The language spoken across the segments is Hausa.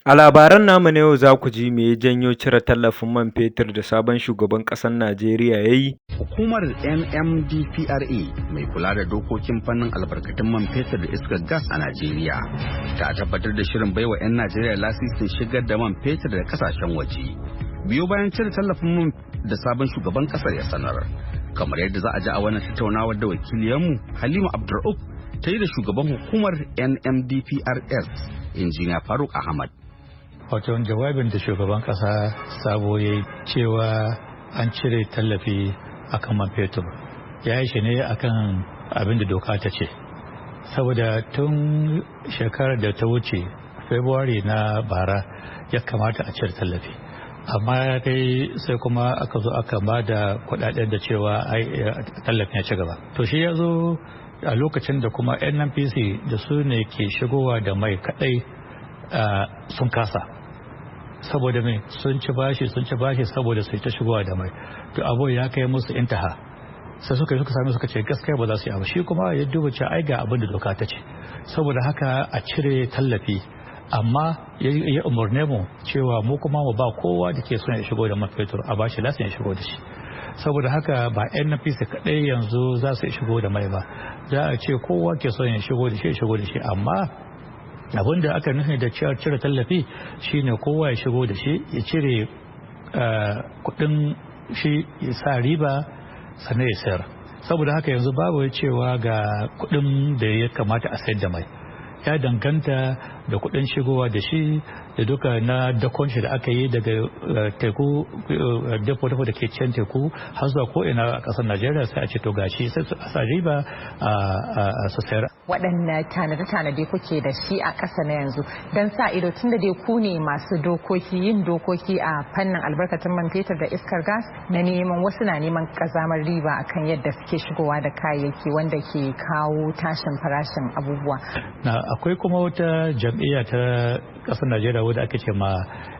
A labaran namu na yau za ku ji me ya janyo cire tallafin man fetur da sabon shugaban ƙasar Najeriya ya yi. Hukumar NMDPRA mai kula da dokokin fannin albarkatun man fetur da iskar gas a Najeriya ta tabbatar da shirin baiwa 'yan Najeriya lasisin shigar da man fetur da kasashen waje. Biyo bayan cire tallafin man da sabon shugaban ƙasar ya sanar. Kamar yadda za a ji a wannan tattaunawar da wakiliyanmu Halima Abdur'uf ta yi da shugaban hukumar NMDPRS Injiniya Faruk Ahmad. Wato jawabin da shugaban kasa sabo ya cewa an cire tallafi akan man fetur ya yi shi ne akan abin da doka ta ce, saboda tun shekarar da ta wuce February na bara ya kamata a cire tallafi, amma dai sai kuma aka zo aka ba da kudaden da cewa tallafin ya ci gaba. To shi ya zo a lokacin da kuma NNPC da su ne ke shigowa da mai kadai sun kasa, saboda mai sun ci bashi saboda sai ta shigowa da mai. To abu ya kai musu intaha, sai suka sami suka ce gaskiya ba za su yi abu. Shi kuma ya duba cewa ai ga abin da doka ta ce, saboda haka a cire tallafi, amma ya umarne mu cewa mu kuma mu ba kowa da ke son ya shigo da man fetur a bashi lasin ya shigo da shi. Saboda haka ba NNPC kadai yanzu za su shigo da mai ba, za a ce kowa ke son ya shigo da shi, amma abin da aka nufi da cire tallafi shine kowa ya shigo da shi, ya cire kudin shi, ya sa riba sannan ya sayar. Saboda haka yanzu babu cewa ga kudin da ya kamata a sayar da mai, ya danganta da kudin shigowa da shi da duka na dakon shi da aka yi daga teku, depo da ke can teku har zuwa ko ina a kasar Najeriya, sai a ce to gashi sai su sa riba a su sayar. Waɗanne tanade-tanade kuke da shi a ƙasa na yanzu don sa ido, tun da dai ku ne masu yin dokoki a fannin albarkatun man fetur da iskar gas, na neman wasu na neman ƙazamar riba akan yadda suke shigowa da kayayyaki wanda ke kawo tashin farashin abubuwa. Akwai kuma wata jam'iyya ta ƙasar Najeriya wadda ake ce ma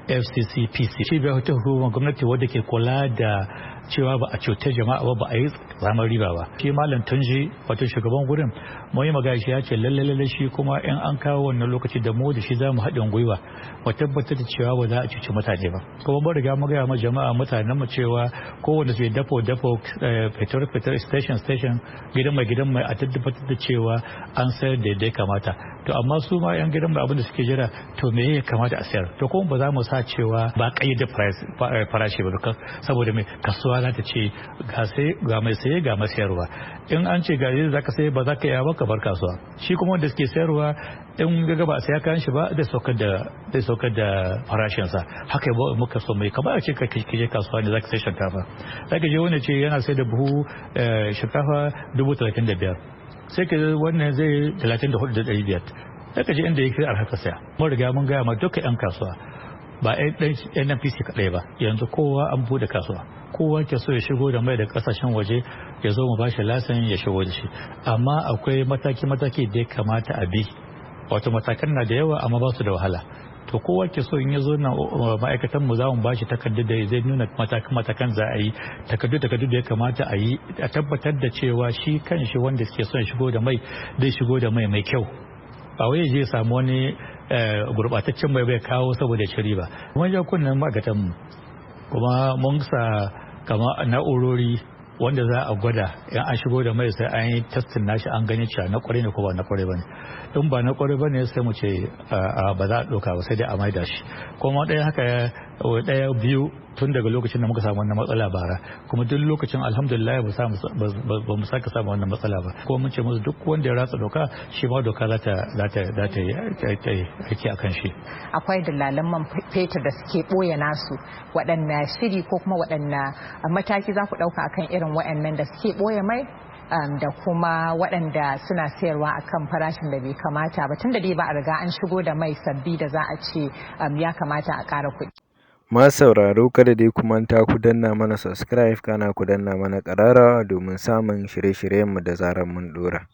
FCCPC, shi bai wata hukumar gwamnati wadda ke kula da cewa ba a cutar jama'a ba a yi zamar riba ba. Shi Malam Tunji wato shugaban gurin mun yi magana, shi ya ce lalle shi kuma in an kawo wannan lokaci da mu da shi za mu haɗin gwiwa mu tabbatar da cewa ba za a cuci mutane ba. Kuma mun riga mun gaya ma jama'a mutanen mu cewa kowanne zai dafo fetur station gidan mai a tabbatar da cewa an sayar da yadda ya kamata. To amma su ma yan gidan mai abin da suke jira, to me ya kamata a sayar? To kuma ba za mu sa cewa ba kayyade farashi ba, saboda mai kasuwa za ta ce ga mai saye ga mai sayarwa. In an ce ga yadda za ka saye ba za ka iya ba, ka bar kasuwa. Shi kuma wanda suke sayarwa in ga ba a saya kayan shi ba zai saukar da farashinsa. Haka muka so mai, kamar a ce ka je kasuwa ne za ka sai shinkafa, za ka je wani ce yana sai da buhu shinkafa 35,000, sai ka wannan zai 34,500, sai ka je inda yake arha ka saya. Mun riga mun gaya ma duka 'yan kasuwa, ba NNPC kaɗai ba, yanzu kowa an bude kasuwa, kowa ke so ya shigo da mai da kasashen waje ya zo mu bashi lasin ya shigo da shi. Amma akwai mataki da ya kamata a bi, wato matakan na da yawa amma ba su da wahala. To kowa ke so in ya zo na ma'aikatan mu za mu bashi takardu da zai nuna matakan za a yi, takardu da ya kamata a yi, a tabbatar da cewa shi kan shi wanda ke son shigo da mai zai shigo da mai kyau, ba wai je samu wani gurbataccen mai bai kawo saboda shiri ba. Mun ja kunnen ma'aikatan mu, kuma mun sa kama na'urori wanda za a gwada in an shigo da mai, sai an yi testin nashi an gani cewa na kwarai ne ko ba na kwarai bane. In ba na kwarai bane sai mu ce ba za a ɗauka ba, sai dai a maida shi. Kuma ɗaya biyu tun daga lokacin da muka samu wannan matsala bara, kuma duk lokacin alhamdulillah ba mu sake samu wannan matsala ba. Kuma mun ce musu duk wanda ya ratsa doka, shi ma doka za ta yi aiki a kan shi. Akwai dillalan man fetur da suke ɓoye nasu, waɗanne shiri ko kuma waɗanne mataki za ku ɗauka akan irin waɗannan da suke ɓoye mai da kuma waɗanda suna sayarwa akan farashin da bai kamata ba, tunda dai ba a riga an shigo da mai sabbi da za a ce ya kamata a ƙara kuɗi. Masu sauraro, kada dai ku manta ku danna mana subscribe, kana ku danna mana ƙararrawa domin samun shirye-shiryenmu da zarar mun ɗora.